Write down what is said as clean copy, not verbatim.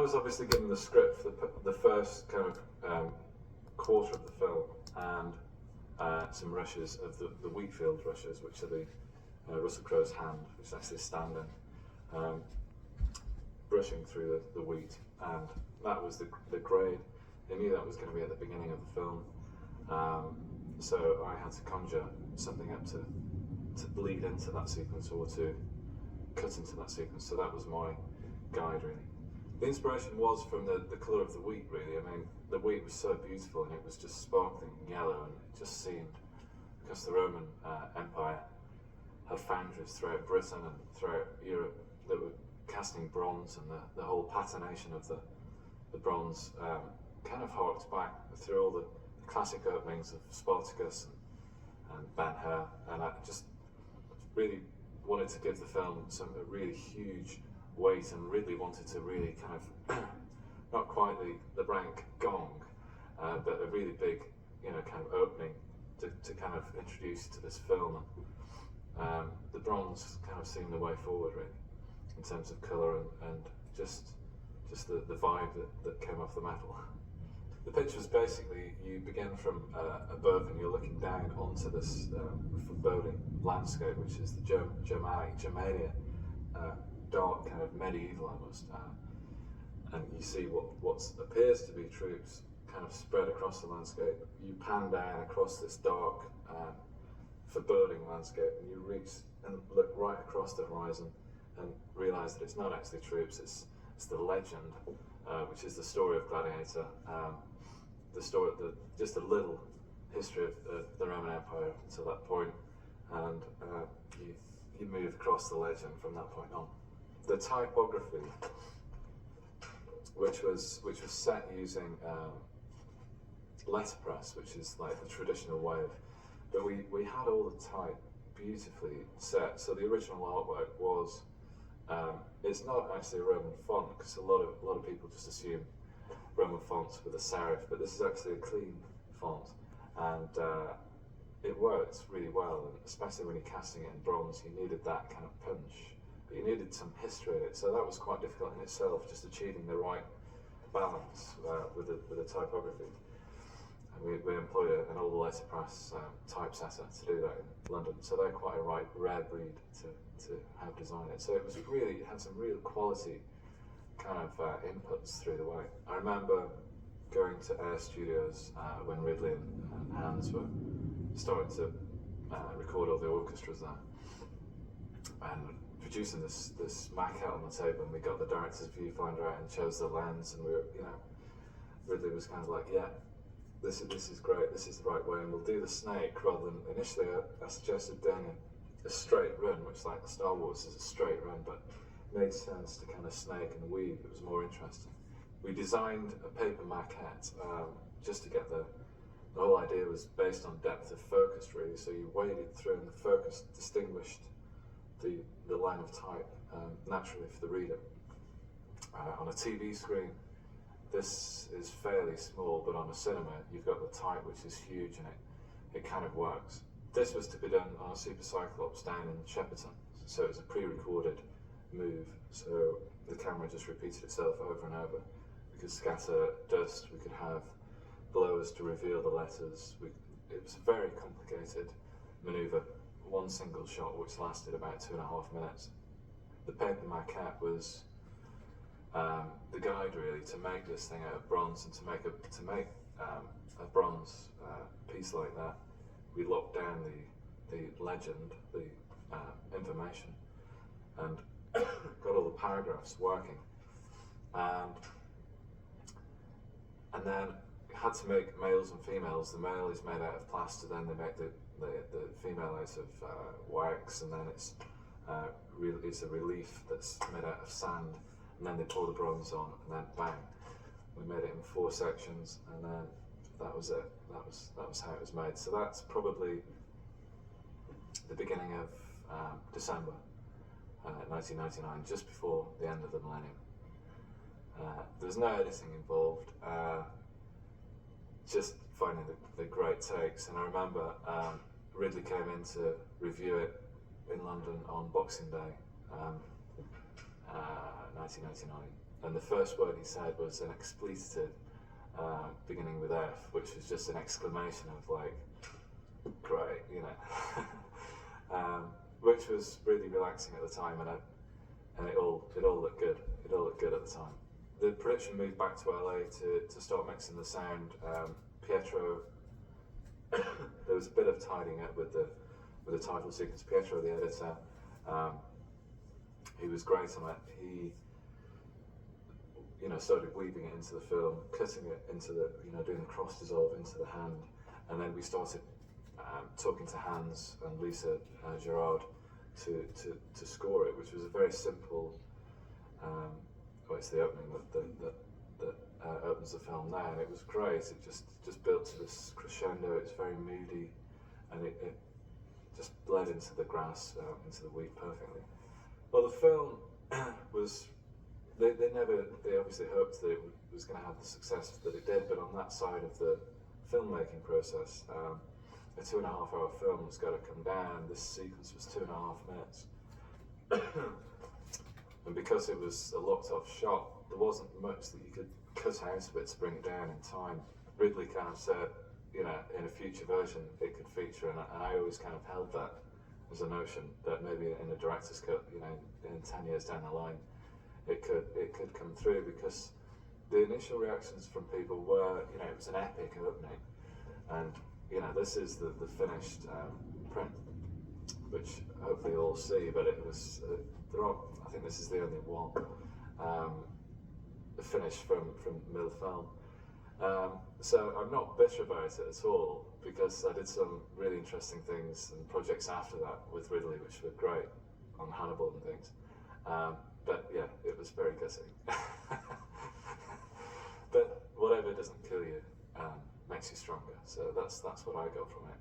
was obviously given the script for the first kind of quarter of the film, and some rushes of the wheat field rushes, which are the Russell Crowe's hand, which is actually standing, brushing through the wheat, and that was the grade. I knew that was going to be at the beginning of the film, so I had to conjure something up to bleed into that sequence or to cut into that sequence. So that was my guide, really. The inspiration was from the colour of the wheat, really. I mean, the wheat was so beautiful and it was just sparkling yellow, and it just seemed, because the Roman Empire had foundries throughout Britain and throughout Europe that were casting bronze, and the whole patination of the bronze kind of harked back through all the classic openings of Spartacus and Ben-Hur, and I just really wanted to give the film a really huge weight, and really wanted to really kind of not quite the rank gong, but a really big, kind of opening to kind of introduce you to this film. The bronze kind of seemed the way forward, really, in terms of colour and just the vibe that came off the metal. The picture was basically, you begin from above and you're looking down onto this foreboding landscape, which is the Germania, dark, kind of medieval almost, and you see what appears to be troops kind of spread across the landscape. You pan down across this dark, foreboding landscape, and you reach and look right across the horizon and realise that it's not actually troops, it's the legend, which is the story of Gladiator, just a little history of the Roman Empire up until that point, and you move across the legend from that point on. The typography, which was set using letterpress, which is like the traditional way but we had all the type beautifully set. So the original artwork was, it's not actually a Roman font, because a lot of people just assume Roman fonts with a serif, but this is actually a clean font, and it works really well, and especially when you're casting it in bronze, you needed that kind of punch, but you needed some history in it, so that was quite difficult in itself, just achieving the right balance with the typography. And we employed an old letterpress typesetter to do that in London, so they're quite a rare breed to have designed it. So it had some real quality kind of inputs through the way. I remember going to Air Studios when Ridley and Hans were starting to record all the orchestras there, and producing this maquette on the table, and we got the director's viewfinder out and chose the lens, and we were, Ridley was kind of like, yeah, this is great, this is the right way, and we'll do the snake rather than, initially I suggested doing a straight run, which like Star Wars is a straight run, but made sense to kind of snake and weave. It was more interesting. We designed a paper maquette just to get the whole idea was based on depth of focus, really, so you waded through and the focus distinguished the line of type naturally for the reader. On a TV screen, this is fairly small, but on a cinema, you've got the type, which is huge, and it kind of works. This was to be done on a Super Cyclops down in Shepperton, so it's a pre-recorded move, so the camera just repeated itself over and over. We could scatter dust, we could have blowers to reveal the letters. It was a very complicated manoeuvre, one single shot which lasted about 2.5 minutes. The paper maquette was the guide, really, to make this thing out of bronze, and to make a bronze piece like that. We locked down the legend, the information, and got all the paragraphs working, and then had to make males and females. The male is made out of plaster, then they make the female out of wax, and then it's a relief that's made out of sand, and then they pour the bronze on, and then bang, we made it in 4 sections, and then that was it. That was how it was made. So that's probably the beginning of December 1999, just before the end of the millennium. There was no editing involved, just finding the great takes. And I remember Ridley came in to review it in London on Boxing Day, 1999, and the first word he said was an expletive beginning with F, which was just an exclamation of like, great, you know, which was really relaxing at the time, and it all looked good. It all looked good at the time. The production moved back to LA to start mixing the sound. Pietro, there was a bit of tidying up with the title sequence. Pietro, the editor, he was great on it. He, you know, started weaving it into the film, cutting it into the, you know, doing the cross dissolve into the hand, and then we started talking to Hans and Lisa Gerard to score it, which was a very simple. Well, it's the opening that opens the film now, and it was great. It just built to this crescendo. It's very moody, and it just bled into the grass, into the wheat perfectly. Well, the film was. They obviously hoped that it was going to have the success that it did, but on that side of the filmmaking process, a 2.5-hour film was got to come down. This sequence was 2.5 minutes. And because it was a locked-off shot, there wasn't much that you could cut out of it to bring it down in time. Ridley kind of said, you know, in a future version it could feature, and I always kind of held that as a notion that maybe in a director's cut, you know, in 10 years down the line, it could come through, because the initial reactions from people were, you know, it was an epic opening, and you know, this is the finished print, which hopefully you'll all see, but it was. I think this is the only one finished from Mill Film. So I'm not bitter about it at all, because I did some really interesting things and projects after that with Ridley, which were great, on Hannibal and things. But yeah, it was very gutting. But whatever doesn't kill you makes you stronger. So that's what I got from it.